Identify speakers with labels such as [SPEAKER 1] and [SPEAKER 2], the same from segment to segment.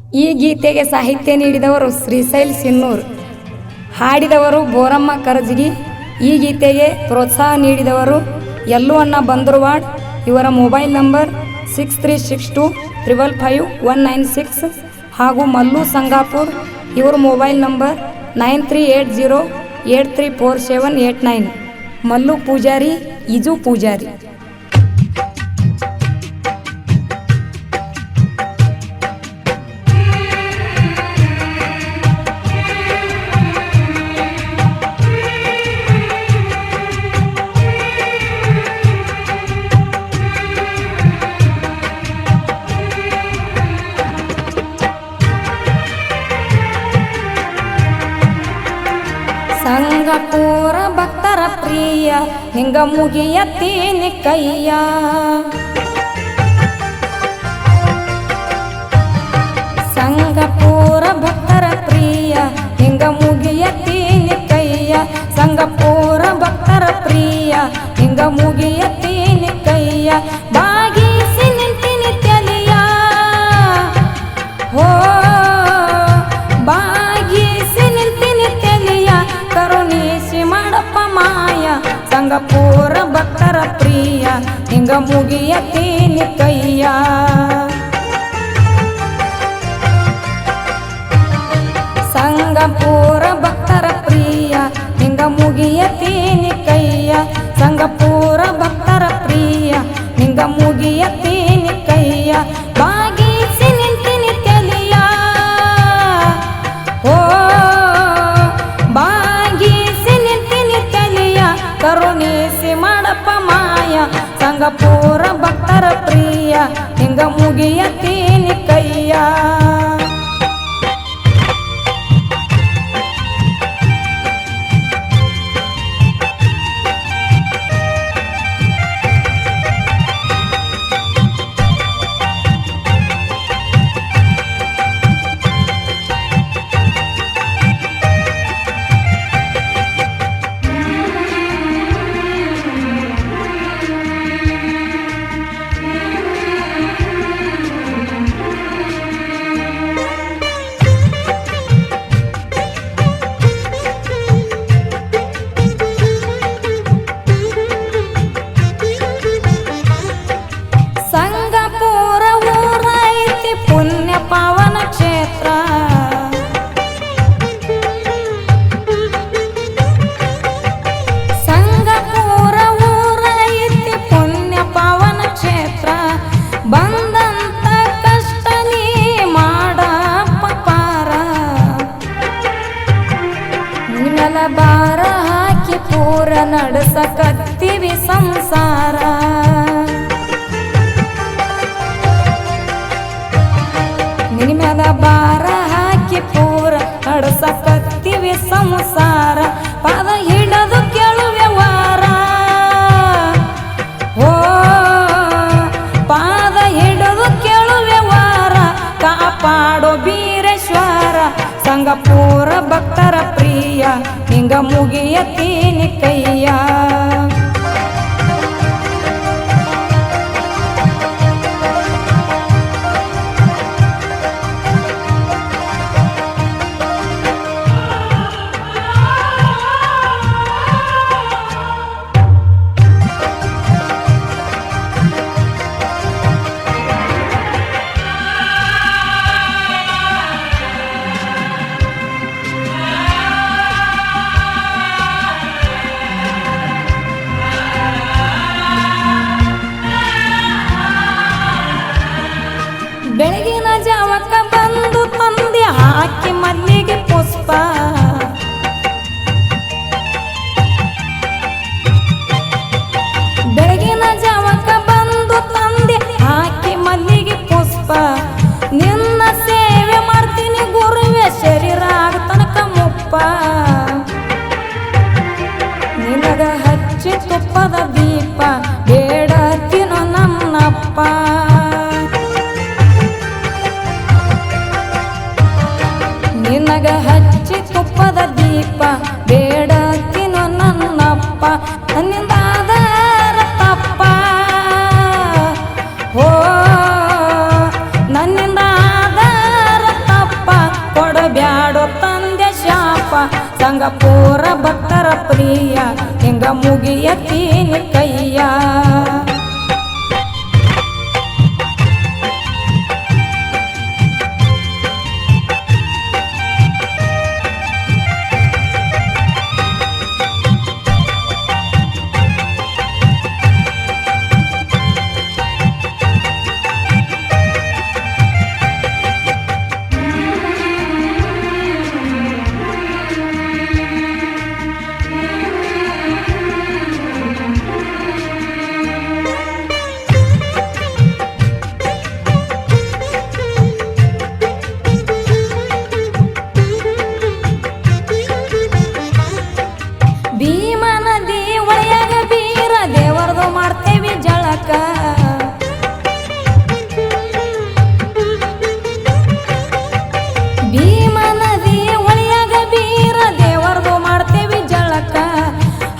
[SPEAKER 1] ಈ ಗೀತೆಗೆ ಸಾಹಿತ್ಯ ನೀಡಿದವರು ಶ್ರೀಶೈಲ್ ಸಿನ್ನೂರ್, ಹಾಡಿದವರು ಬೋರಮ್ಮ ಕರಜಗಿ. ಈ ಗೀತೆಗೆ ಪ್ರೋತ್ಸಾಹ ನೀಡಿದವರು ಯಲ್ಲು ಅಣ್ಣ ಬಂದರ್ವಾಡ್. ಇವರ ಮೊಬೈಲ್ ನಂಬರ್ 6362555196 ಹಾಗೂ ಮಲ್ಲು ಸಂಗಾಪುರ್. ಇವರ ಮೊಬೈಲ್ ನಂಬರ್ 9380834789. ಮಲ್ಲು ಪೂಜಾರಿ, ಇಜು ಪೂಜಾರಿ. ಸಂಗಪುರ ಭಕ್ತರ ಪ್ರಿಯ ಹಿಂಗ ಮುಗಿಯತ್ತೀನಿ ಕೈಯ. ಸಂಗಪುರ ಭಕ್ತರ ಪ್ರಿಯ ಹಿಂಗ ಮುಗಿಯತ್ತೀನಿ ಕೈಯ. ಸಂಗಪುರ ಭಕ್ತರ ಪ್ರಿಯ ಹಿಂಗ ಮುಗಿಯತ್ತೀನಿ ಕೈಯ. ಬಾಗಿಸಿ ನಿಂತಿನಿ ತಲೆಯ ಹೋ, ಬಾಗಿಸಿ ನಿಂತಿನಿ ತಲೆಯ ಕರುಣಿಸಿ ಮಾಡಪ್ಪ ಮಾಯ. ಸಂಗಪುರ ಭಕ್ತರ ಪ್ರಿಯ ಹಿಂಗ ಮುಗಿಯತ್ತೀನಿ ಕೈಯ. ಸಂಗಪುರ ಭಕ್ತರ ಪ್ರಿಯ ಹಿಂಗ ಮುಗಿಯತ್ತೀನಿ ಕೈಯ. ಸಂಗಪುರ ಭಕ್ತರ ಪ್ರಿಯ ಹಿಂಗ ಮುಗಿಯತ್ತೀನಿ ಕೈಯ. ಬಾಗಿಸಿ ನಿಂತಿನಿ ತಲೆಯ ಓ, ಬಾಗಿಸಿ ನಿಂತಿನಿ ತಲೆಯ ಕರುಣಿಸಿ ಮಾಡಪ್ಪ ಮಾಯ. ಸಂಗಪುರ ಭಕ್ತರ ಪ್ರಿಯ ಹಿಂಗ ಮುಗಿಯತ್ತೀನಿ ಕೈಯ. ಸಂಗಪುರ ಊರೈತಿ ಪುಣ್ಯ ಪಾವನ ಕ್ಷೇತ್ರ. ಸಂಗಪುರ ಊರೈತಿ ಪುಣ್ಯ ಪಾವನ ಕ್ಷೇತ್ರ. ಬಂದಂತ ಕಷ್ಟ ನೀ ಮಾಡಪ್ಪ ಪಾರ. ನಿಮ್ಮೆಲ್ಲ ಬಾರ ಹಾಕಿ ಪೂರ ನಡೆಸಕತ್ತೀವಿ ಸಂಸಾರ. ನಿಮ್ಮೆಲ್ಲ ಬಾರ ಹಾಕಿ ಪೂರ ನಡೆಸಕತ್ತೀವಿ ಸಂಸಾರ. ಪಾದ ಹಿಡದು ಕೇಳುವೆ ವಾರ ಓ, ಪಾದ ಹಿಡದು ಕೇಳುವೆ ವಾರ. ಕಾಪಾಡೋ ಬೀರೇಶ್ವರ ಸಂಗಪುರ ಭಕ್ತರ ಪ್ರಿಯ ಹಿಂಗ ಮುಗಿಯತ್ತೀನಿ ಕೈಯ. ಬೆಳಗಿನ ಜಾವಕ್ಕ ಬಂದು ತಂದೆ ಹಾಕಿ ಮಲ್ಲಿಗೆ ಪುಷ್ಪ. ಬೆಳಗಿನ ಜಾವಕ್ಕ ಬಂದು ತಂದೆ ಹಾಕಿ ಮಲ್ಲಿಗೆ ಪುಷ್ಪ. ನಿನ್ನ ಸೇವೆ ಮಾಡ್ತೀನಿ ಗುರುವೆ ಶರೀರ ಆಗತನಕ ಮುಪ್ಪ. ನಿನಗ ಹಚ್ಚಿ ತುಪ್ಪದ ದೀಪ ಬೇಡತಿನೋ ನನ್ನಪ್ಪ. ನಿನಗ ಹಚ್ಚಿ ತುಪ್ಪದ ದೀಪ ಬೇಡತಿನೋ ನನ್ನಪ್ಪ. ನನ್ನಿಂದ ಆದರ ತಪ್ಪ ಓ, ನನ್ನಿಂದ ಆದರ ಸಂಗಪುರ ಭಕ್ತರ ಪ್ರಿಯ ಹಿಂಗ ಮುಗಿಯತೀನಿ ಕೈಯ ಭೀಮಾ ನದಿ ಒಳೆಯಾಗ ಬೀರ ದೇವರದು ಮಾಡ್ತೇವಿ ಜಳಕ ಭೀಮಾ ನದಿ ಒಳೆಯಾಗ ಬೀರ ದೇವರದು ಮಾಡ್ತೇವಿ ಜಳಕ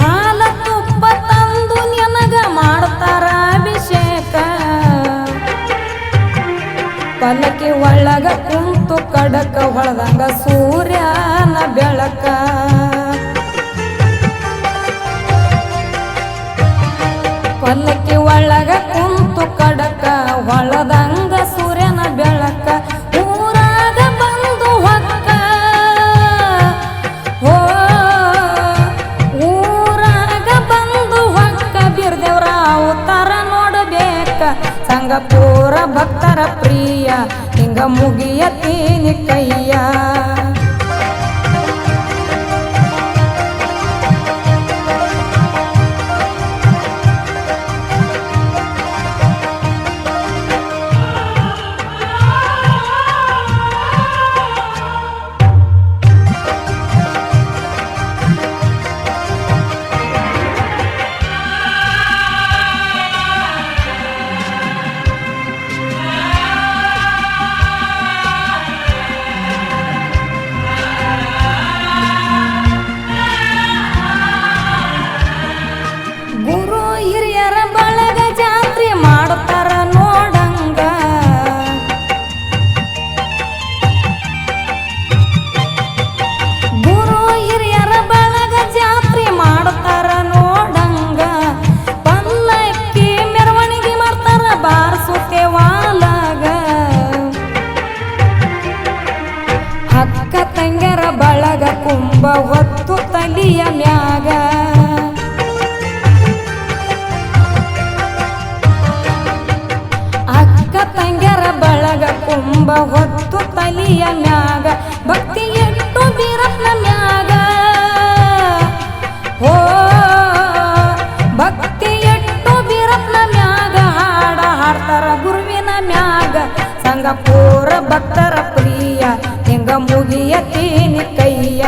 [SPEAKER 1] ಹಾಲ ತುಪ್ಪ ತಂದು ನಿನಗ ಮಾಡ್ತಾರ ಅಭಿಷೇಕ ಪಲ್ಲಕ್ಕಿ ಒಳಗ ಕುಂತು ಕಡಕ ಹೊಳದಂಗ ಸೂರ್ಯನ ಬೆಳಕ ಪಲ್ಲಕ್ಕಿ ಒಳಗ ಕುಂತು ಕಡಕ ಹೊಳದಂಗ ಸೂರ್ಯನ ಬೆಳಕ ಊರಾಗ ಬಂದು ಹೊಕ್ಕ ಹೋ ಊರಾಗ ಬಂದು ಹೊಕ್ಕ ಬಿರ್ದೇವ್ರ ಅವತಾರ ನೋಡಬೇಕ ಸಂಗಪುರ ಭಕ್ತರ ಪ್ರಿಯ ಹಿಂಗ ಮುಗಿಯತೀನಿ ಕೈಯ ಗುರು ಹಿರಿಯರ ಬಳಗ ಜಾತ್ರೆ ಮಾಡ್ತಾರ ನೋಡಂಗ ಗುರು ಹಿರಿಯರ ಬಳಗ ಜಾತ್ರೆ ಮಾಡ್ತಾರ ನೋಡಂಗ ಪಲ್ಲಕ್ಕಿ ಮೆರವಣಿಗೆ ಮಾಡ್ತಾರ ಬಾರಿಸುತ್ತೇವಾಲಾಗ ಅಕ್ಕ ತಂಗರ ಬಳಗ ಕುಂಭ ಹೊತ್ತು ತಲಿಯ ಮ್ಯಾಗ ಅಕ್ಕ ತಂಗರ ಬಳಗ ಕುಂಭ ಹೊತ್ತು ತಲಿಯ ಮ್ಯಾಗ ಭಕ್ತಿ ಎಟ್ಟು ಬೀರಪ್ಪನ ಮ್ಯಾಗ ಓ ಭಕ್ತಿ ಎಟ್ಟು ಬೀರಪ್ಪನ ಮ್ಯಾಗ ಹಾಡ ಹಾಡ್ತಾರ ಗುರುವಿನ ಮ್ಯಾಗ ಸಂಗಪುರ ಭಕ್ತರ ಪ್ರಿಯ ಹಿಂಗ ಮುಗಿಯತೀನಿ ಕೈಯ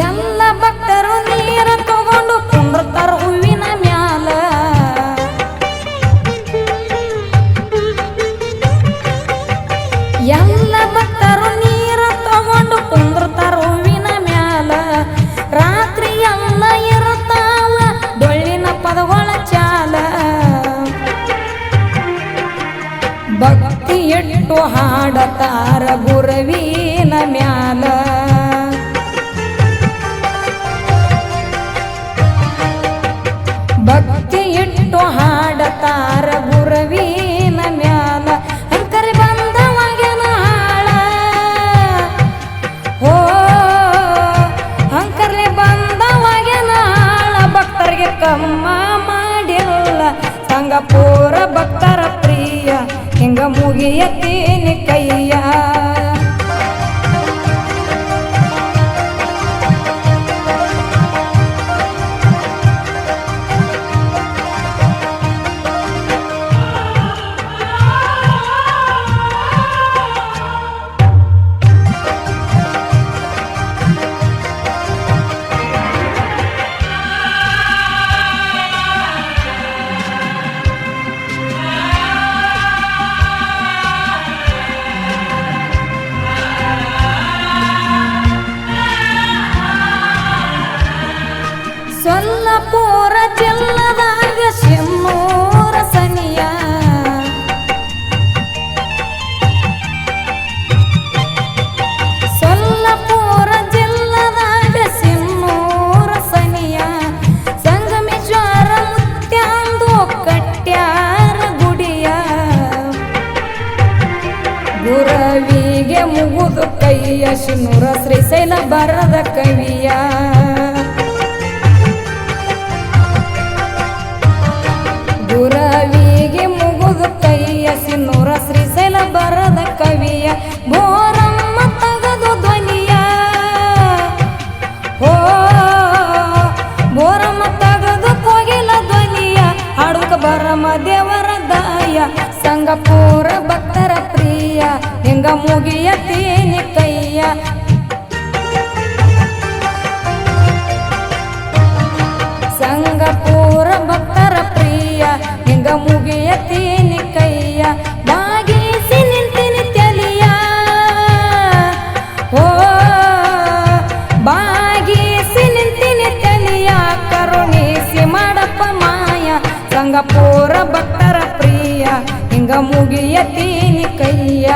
[SPEAKER 1] ಎಲ್ಲ ಭಕ್ತರು ನೀರ ತಗೊಂಡು ಕುಂಡ್ರತಾರ ಹೂವಿನ ಮ್ಯಾಲ ಎಲ್ಲ ಭಕ್ತರು ನೀರ ತಗೊಂಡು ಕುಂಡ್ರತಾರ ಹೂವಿನ ಮ್ಯಾಲ ರಾತ್ರಿ ಎಲ್ಲ ಇರುತ್ತಾವ ಡೊಳ್ಳಿನ ಪದಗಳ ಚಾಲ ಭಕ್ತಿ ಎಟ್ಟು ಹಾಡತಾರ ಗುರುವಿನ ಮ್ಯಾಲ ಭಕ್ತಿ ಇಟ್ಟು ಹಾಡತಾರ ಗುರುವಿನ ಮ್ಯಾಲ ಅಂಕರಿ ಬಂದವಾಗನ ಹಾಳ ಓ ಅಂಕರ್ಲಿ ಬಂದವಾಗನ ಹಾಳ ಭಕ್ತರಿಗೆ ಕಮ್ಮ ಮಾಡಿಲ್ಲ ಸಂಗಪುರ ಭಕ್ತರ ಪ್ರಿಯ ಹಿಂಗ ಮುಗಿಯತೀನಿ ಕೈಯ ಕವಿಯ ಗುರವಿಗೆ ಮುಗುದು ಕೈಯ ಸಿನ್ನೂರ ಶ್ರೀಶೈಲ ಬರದ ಕವಿಯ ಬೋರಮ್ಮ ತಗದು ಧ್ವನಿಯ ಓ ಬೋರಮ್ಮ ತಗದು ಕೋಗಿಲ ಧ್ವನಿಯ ಹಾಡುಕ ಬರಮ ದೇವರ ದಾಯ ಸಂಗಪುರ ಭಕ್ತರ ಪ್ರಿಯ ಹಿಂಗ ಮುಗಿಯ ತೀನಿ ಕೈಯ ಸಂಗಪುರ ಭಕ್ತರ ಪ್ರಿಯ ಹಿಂಗ ಮುಗಿಯ ತೀನಿ ಕೈಯ ಬಾಗಿಸಿ ನಿಂತಿನಿ ತೆಲಿಯ ಓ ಬಾಗಿಸಿ ನಿಂತಿನಿ ತೆಲಿಯ ಕರುಣಿಸಿ ಮಾಡಪ್ಪ ಮಾಯ ಸಂಗಪುರ ಭಕ್ತರ ಪ್ರಿಯ ಹಿಂಗ ಮುಗಿಯ ತೀನಿ ಕೈಯ